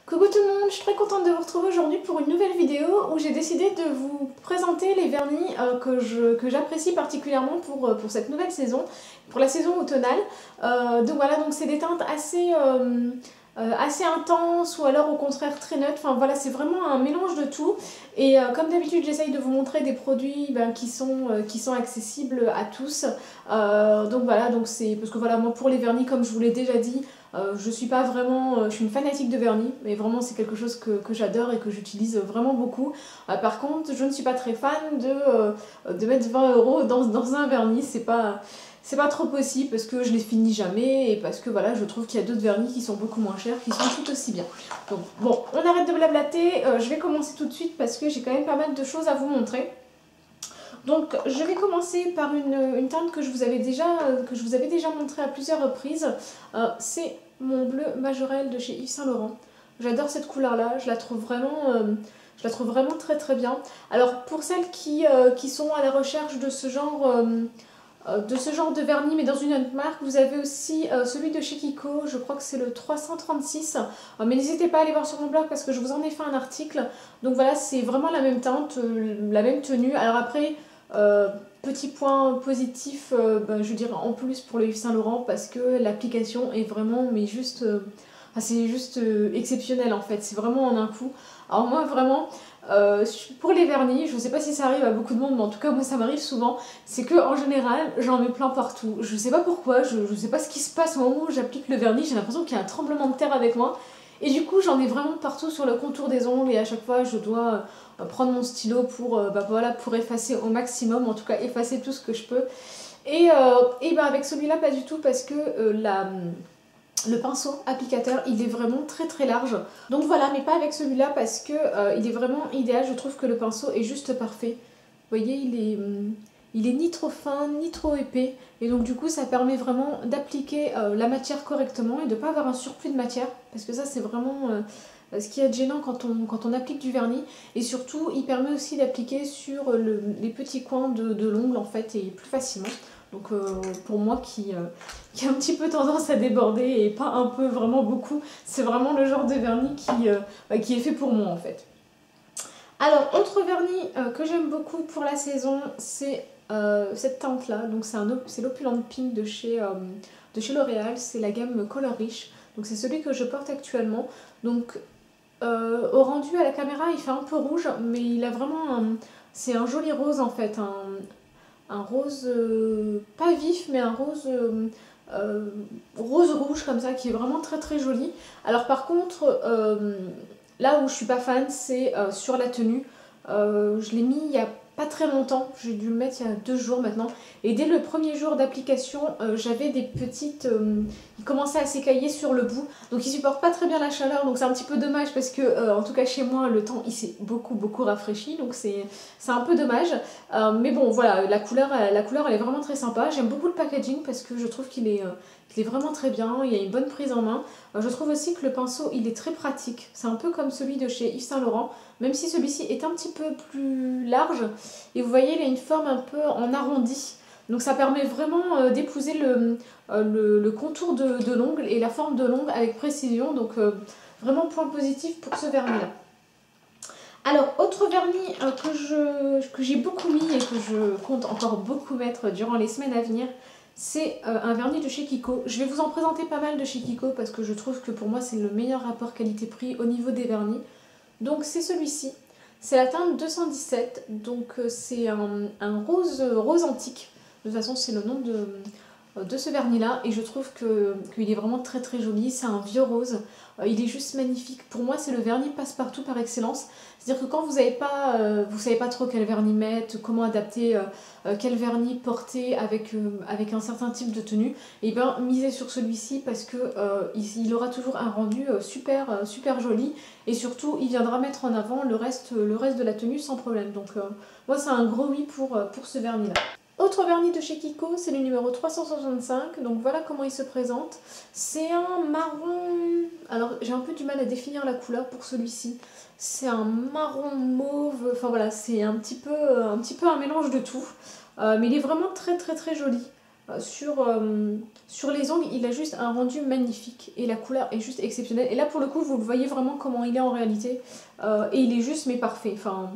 Coucou tout le monde, je suis très contente de vous retrouver aujourd'hui pour une nouvelle vidéo où j'ai décidé de vous présenter les vernis que j'apprécie particulièrement pour cette nouvelle saison, pour la saison automnale. Donc voilà, donc c'est des teintes assez intenses ou alors au contraire très neutres. Enfin voilà, c'est vraiment un mélange de tout. Et comme d'habitude, j'essaye de vous montrer des produits qui sont accessibles à tous. Donc voilà, donc c'est parce que voilà, moi pour les vernis, comme je vous l'ai déjà dit, je suis pas vraiment, je suis une fanatique de vernis, mais vraiment c'est quelque chose que j'adore et que j'utilise vraiment beaucoup. Par contre, je ne suis pas très fan de mettre 20 € dans un vernis, c'est pas trop possible parce que je les finis jamais et parce que voilà, je trouve qu'il y a d'autres vernis qui sont beaucoup moins chers, qui sont tout aussi bien. Donc bon, on arrête de blablater, je vais commencer tout de suite parce que j'ai quand même pas mal de choses à vous montrer. Donc je vais commencer par une teinte que je vous avais déjà montré à plusieurs reprises. C'est mon bleu Majorelle de chez Yves Saint Laurent. J'adore cette couleur là, je la trouve vraiment très très bien. Alors pour celles qui sont à la recherche de ce genre de vernis mais dans une autre marque, vous avez aussi celui de chez Kiko, je crois que c'est le 336, mais n'hésitez pas à aller voir sur mon blog parce que je vous en ai fait un article. Donc voilà, c'est vraiment la même teinte, la même tenue. Alors après, petit point positif, je dirais en plus pour le Yves Saint Laurent parce que l'application est vraiment, mais juste, c'est juste exceptionnel en fait, c'est vraiment en un coup. Alors moi vraiment, pour les vernis, je sais pas si ça arrive à beaucoup de monde, mais en tout cas moi ça m'arrive souvent, c'est que en général j'en mets plein partout. Je sais pas pourquoi, je sais pas ce qui se passe au moment où j'applique le vernis, j'ai l'impression qu'il y a un tremblement de terre avec moi. Et du coup j'en ai vraiment partout sur le contour des ongles et à chaque fois je dois prendre mon stylo pour effacer au maximum, en tout cas effacer tout ce que je peux. Et avec celui-là pas du tout parce que le pinceau applicateur il est vraiment très très large. Donc voilà, mais pas avec celui-là parce que il est vraiment idéal, je trouve que le pinceau est juste parfait. Vous voyez, il est ni trop fin ni trop épais et donc du coup ça permet vraiment d'appliquer la matière correctement et de ne pas avoir un surplus de matière parce que ça c'est vraiment ce qui est gênant quand on applique du vernis. Et surtout il permet aussi d'appliquer sur les petits coins de l'ongle en fait et plus facilement. Donc pour moi qui a un petit peu tendance à déborder et pas un peu, vraiment beaucoup, c'est vraiment le genre de vernis qui est fait pour moi en fait. Alors, autre vernis que j'aime beaucoup pour la saison, c'est cette teinte là, donc c'est l'Opulent Pink de chez L'Oréal, c'est la gamme Color Rich, donc c'est celui que je porte actuellement. Donc au rendu à la caméra il fait un peu rouge, mais il a vraiment c'est un joli rose en fait, un rose pas vif mais un rose rouge comme ça qui est vraiment très très joli. Alors par contre là où je suis pas fan c'est sur la tenue. Je l'ai mis il y a pas très longtemps, j'ai dû le mettre il y a 2 jours maintenant et dès le premier jour d'application j'avais des petites il commençait à s'écailler sur le bout, donc il supporte pas très bien la chaleur, donc c'est un petit peu dommage parce que en tout cas chez moi le temps il s'est beaucoup rafraîchi, donc c'est un peu dommage. Mais bon voilà, la couleur elle est vraiment très sympa, j'aime beaucoup le packaging parce que je trouve qu'il est vraiment très bien, il y a une bonne prise en main. Je trouve aussi que le pinceau il est très pratique, c'est un peu comme celui de chez Yves Saint Laurent, même si celui-ci est un petit peu plus large. Et vous voyez, il a une forme un peu en arrondi. Donc ça permet vraiment d'épouser le contour de l'ongle et la forme de l'ongle avec précision. Donc vraiment point positif pour ce vernis-là. Alors, autre vernis que j'ai beaucoup mis et que je compte encore beaucoup mettre durant les semaines à venir, c'est un vernis de chez Kiko. Je vais vous en présenter pas mal de chez Kiko parce que je trouve que pour moi c'est le meilleur rapport qualité-prix au niveau des vernis. Donc c'est celui-ci, c'est la teinte 217, donc c'est un rose antique. De toute façon c'est le nom de ce vernis là et je trouve qu'il est vraiment très très joli, c'est un vieux rose, il est juste magnifique. Pour moi c'est le vernis passe-partout par excellence, c'est-à-dire que quand vous savez pas trop quel vernis mettre, comment adapter, quel vernis porter avec un certain type de tenue, et bien misez sur celui-ci parce que il aura toujours un rendu super joli et surtout il viendra mettre en avant le reste de la tenue sans problème. Donc moi c'est un gros oui pour ce vernis là. Autre vernis de chez Kiko, c'est le numéro 365, donc voilà comment il se présente. C'est un marron, alors j'ai un peu du mal à définir la couleur pour celui-ci. C'est un marron mauve, enfin voilà, c'est un petit peu un mélange de tout. Mais il est vraiment très joli. Sur les ongles, il a juste un rendu magnifique et la couleur est juste exceptionnelle. Et là, pour le coup, vous le voyez vraiment comment il est en réalité. Et il est juste, mais parfait. Enfin,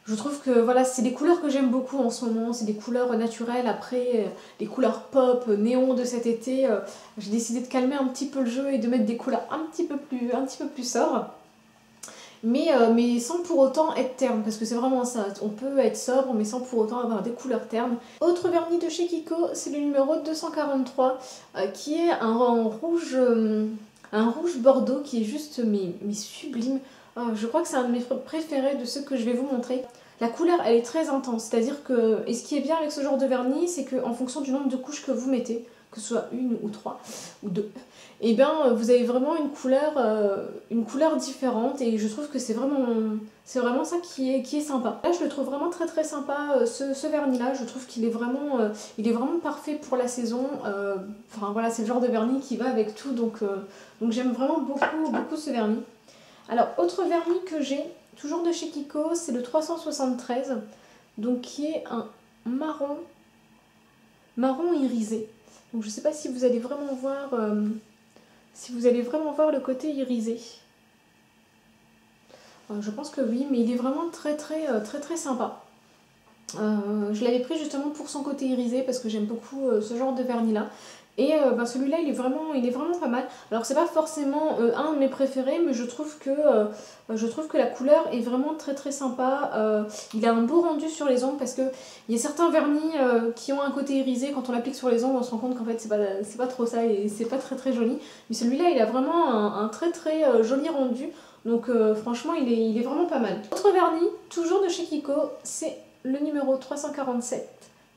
je trouve que voilà, c'est des couleurs que j'aime beaucoup en ce moment. C'est des couleurs naturelles. Après, les couleurs pop, néon de cet été, j'ai décidé de calmer un petit peu le jeu et de mettre des couleurs un petit peu plus sobres. Mais sans pour autant être terne, parce que c'est vraiment ça, on peut être sobre mais sans pour autant avoir des couleurs ternes. Autre vernis de chez Kiko, c'est le numéro 243 qui est un rouge bordeaux qui est juste mais sublime. Je crois que c'est un de mes préférés de ceux que je vais vous montrer. La couleur elle est très intense, c'est-à-dire que, et ce qui est bien avec ce genre de vernis, c'est qu'en fonction du nombre de couches que vous mettez, que ce soit une ou trois ou deux, et bien vous avez vraiment une couleur différente et je trouve que c'est vraiment ça qui est sympa. Là je le trouve vraiment très sympa ce vernis là, je trouve qu'il est vraiment parfait pour la saison. Enfin voilà, c'est le genre de vernis qui va avec tout, donc j'aime vraiment beaucoup ce vernis. Alors autre vernis que j'ai, toujours de chez Kiko, c'est le 373, donc qui est un marron irisé. Donc je sais pas si vous allez vraiment voir le côté irisé. Je pense que oui, mais il est vraiment très sympa. Je l'avais pris justement pour son côté irisé parce que j'aime beaucoup ce genre de vernis là. Et celui-là il est vraiment pas mal. Alors c'est pas forcément un de mes préférés, mais je trouve que la couleur est vraiment très sympa. Il a un beau rendu sur les ongles parce que il y a certains vernis qui ont un côté irisé, quand on l'applique sur les ongles on se rend compte qu'en fait c'est pas trop ça et c'est pas très joli. Mais celui-là il a vraiment un très joli rendu. Donc franchement il est vraiment pas mal. Autre vernis, toujours de chez Kiko, c'est le numéro 347.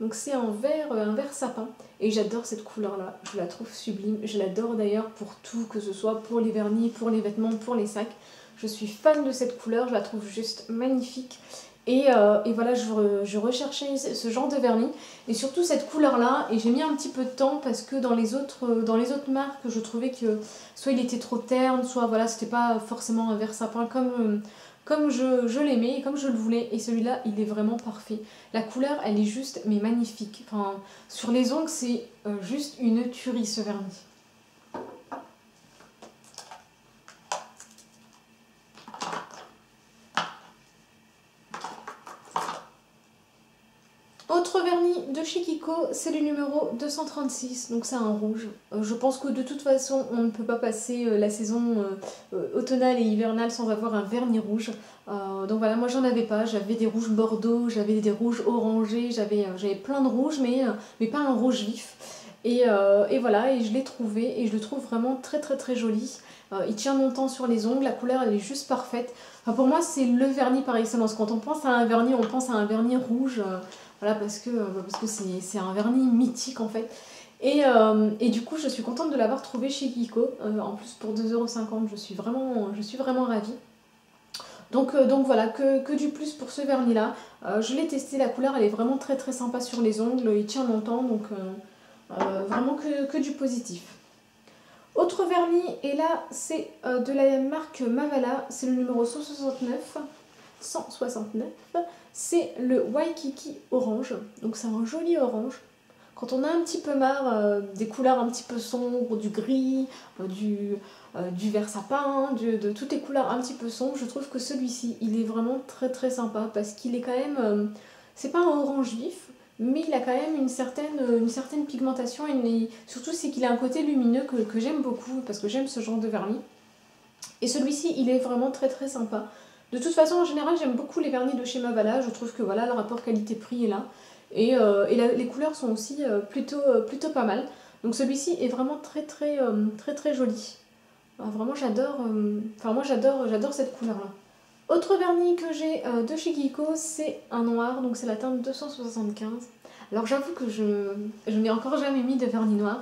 Donc c'est un vert sapin et j'adore cette couleur là, je la trouve sublime, je l'adore d'ailleurs pour tout, que ce soit pour les vernis, pour les vêtements, pour les sacs. Je suis fan de cette couleur, je la trouve juste magnifique et voilà, je recherchais ce genre de vernis et surtout cette couleur là, et j'ai mis un petit peu de temps parce que dans les autres marques je trouvais que soit il était trop terne, soit voilà, c'était pas forcément un vert sapin comme je l'aimais et comme je le voulais, et celui-là il est vraiment parfait. La couleur elle est juste mais magnifique. Enfin, sur les ongles c'est juste une tuerie ce vernis. Autre vernis de chez Kiko, c'est le numéro 236, donc c'est un rouge. Je pense que de toute façon on ne peut pas passer la saison automnale et hivernale sans avoir un vernis rouge. Donc voilà, moi j'en avais pas, j'avais des rouges bordeaux, j'avais des rouges orangés, j'avais plein de rouges mais pas un rouge vif. Et voilà, et je l'ai trouvé et je le trouve vraiment très joli. Il tient longtemps sur les ongles, la couleur elle est juste parfaite. Enfin, pour moi c'est le vernis par excellence. Quand on pense à un vernis, on pense à un vernis rouge. Voilà, parce que c'est un vernis mythique en fait. Et du coup je suis contente de l'avoir trouvé chez Kiko. En plus pour 2,50 €, je suis vraiment ravie. Donc voilà, que du plus pour ce vernis là. Je l'ai testé, la couleur elle est vraiment très sympa sur les ongles, il tient longtemps, donc vraiment que du positif. Autre vernis, et là c'est de la marque Mavala, c'est le numéro 169, c'est le Waikiki orange, donc c'est un joli orange. Quand on a un petit peu marre des couleurs un petit peu sombres, du gris, du vert sapin, de toutes les couleurs un petit peu sombres, je trouve que celui-ci il est vraiment très sympa parce qu'il est quand même, c'est pas un orange vif, mais il a quand même une certaine pigmentation et surtout c'est qu'il a un côté lumineux que j'aime beaucoup parce que j'aime ce genre de vernis. Et celui-ci il est vraiment très sympa. De toute façon en général j'aime beaucoup les vernis de chez Mavala, je trouve que voilà, le rapport qualité-prix est là. Et les couleurs sont aussi plutôt pas mal. Donc celui-ci est vraiment très joli. Vraiment j'adore, moi j'adore cette couleur là. Autre vernis que j'ai de chez Kiko, c'est un noir, donc c'est la teinte 275. Alors j'avoue que je n'ai encore jamais mis de vernis noir.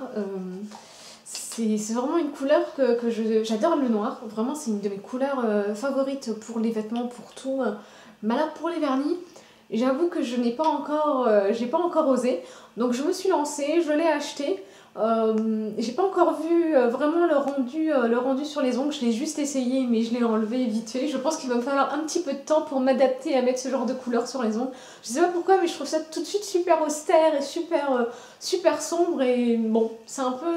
C'est vraiment une couleur que j'adore, le noir. Vraiment c'est une de mes couleurs favorites pour les vêtements, pour tout. Mais là pour les vernis, j'avoue que je n'ai pas encore, j'ai pas encore osé. Donc je me suis lancée, je l'ai acheté. J'ai pas encore vu vraiment le rendu sur les ongles, je l'ai juste essayé mais je l'ai enlevé vite fait. Je pense qu'il va me falloir un petit peu de temps pour m'adapter à mettre ce genre de couleur sur les ongles. Je sais pas pourquoi mais je trouve ça tout de suite super austère et super sombre et bon, c'est un peu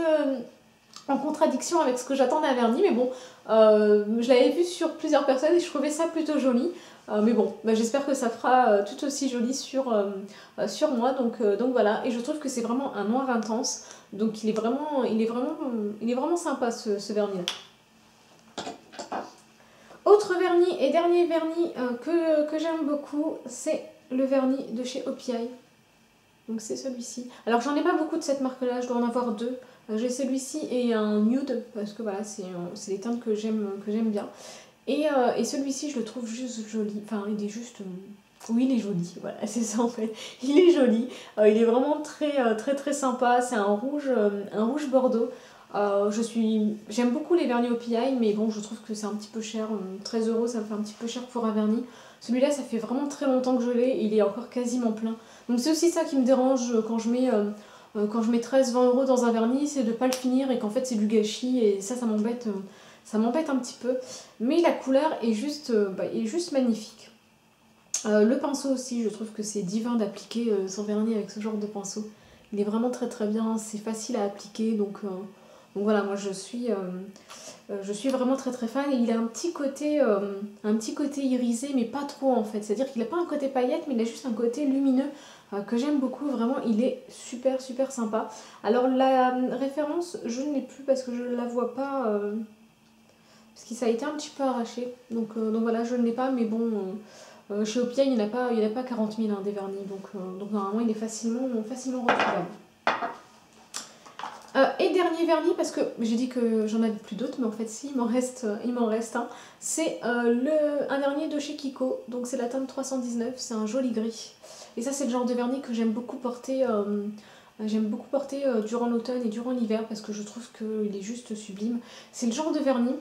en contradiction avec ce que j'attends d'un vernis, mais bon, je l'avais vu sur plusieurs personnes et je trouvais ça plutôt joli. Mais bon, bah, j'espère que ça fera tout aussi joli sur moi, donc voilà. Et je trouve que c'est vraiment un noir intense, donc il est vraiment sympa ce vernis-là. Autre vernis et dernier vernis que j'aime beaucoup, c'est le vernis de chez OPI. Donc c'est celui-ci. Alors j'en ai pas beaucoup de cette marque-là, je dois en avoir deux. J'ai celui-ci et un nude, parce que voilà, c'est les teintes que j'aime bien. Et celui-ci, je le trouve juste joli. Enfin, il est juste... oui, il est joli, voilà, c'est ça en fait. Il est joli, il est vraiment très sympa. C'est un rouge bordeaux. J'aime beaucoup les vernis OPI, mais bon, je trouve que c'est un petit peu cher. 13 €, ça me fait un petit peu cher pour un vernis. Celui-là, ça fait vraiment très longtemps que je l'ai, il est encore quasiment plein. Donc c'est aussi ça qui me dérange quand je mets 13-20 € dans un vernis, c'est de ne pas le finir et qu'en fait c'est du gâchis, et ça m'embête un petit peu. Mais la couleur est juste magnifique. Le pinceau aussi, je trouve que c'est divin d'appliquer son vernis avec ce genre de pinceau. Il est vraiment très bien, c'est facile à appliquer, donc voilà, moi je suis vraiment très fan. Et il a un petit côté irisé, mais pas trop en fait. C'est-à-dire qu'il n'a pas un côté paillette, mais il a juste un côté lumineux que j'aime beaucoup. Vraiment, il est super sympa. Alors la référence, je ne l'ai plus parce que je ne la vois pas, parce que ça a été un petit peu arraché. Donc voilà, je ne l'ai pas, mais bon... chez OPI, il n'y en a pas 40 000 hein, des vernis, donc normalement il est facilement retrouvable. Et dernier vernis, parce que j'ai dit que j'en avais plus d'autres, mais en fait si, il m'en reste un. C'est un vernis de chez Kiko, donc c'est la teinte 319, c'est un joli gris. Et ça c'est le genre de vernis que j'aime beaucoup porter, durant l'automne et durant l'hiver, parce que je trouve qu'il est juste sublime. C'est le genre de vernis...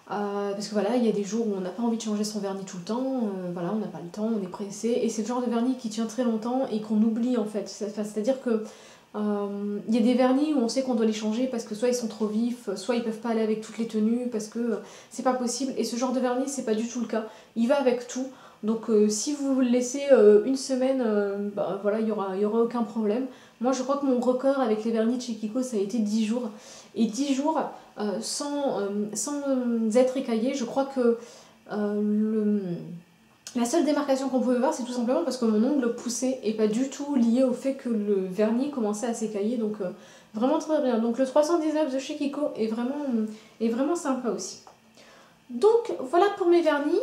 parce que voilà, il y a des jours où on n'a pas envie de changer son vernis tout le temps, voilà, on n'a pas le temps, on est pressé, et c'est le genre de vernis qui tient très longtemps et qu'on oublie en fait. C'est-à-dire que il y a des vernis où on sait qu'on doit les changer parce que soit ils sont trop vifs, soit ils peuvent pas aller avec toutes les tenues parce que c'est pas possible, et ce genre de vernis c'est pas du tout le cas, il va avec tout. Donc si vous le laissez une semaine, bah, voilà, il y aura aucun problème. Moi je crois que mon record avec les vernis de chez Kiko ça a été 10 jours. Et 10 jours sans être écaillé, je crois que la seule démarcation qu'on pouvait voir, c'est tout simplement parce que mon ongle poussait et pas du tout lié au fait que le vernis commençait à s'écailler. Donc vraiment très bien. Donc le 319 de chez Kiko est vraiment sympa aussi. Donc voilà pour mes vernis.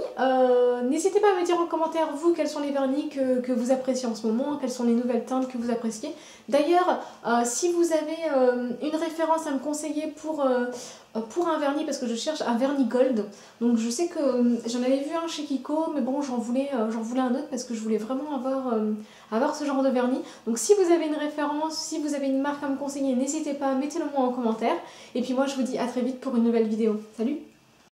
N'hésitez pas à me dire en commentaire vous quels sont les vernis que vous appréciez en ce moment, quelles sont les nouvelles teintes que vous appréciez. D'ailleurs si vous avez une référence à me conseiller pour un vernis, parce que je cherche un vernis gold, donc je sais que j'en avais vu un chez Kiko, mais bon j'en voulais un autre parce que je voulais vraiment avoir ce genre de vernis. Donc si vous avez une référence, si vous avez une marque à me conseiller, n'hésitez pas, mettez-le moi en commentaire. Et puis moi je vous dis à très vite pour une nouvelle vidéo. Salut!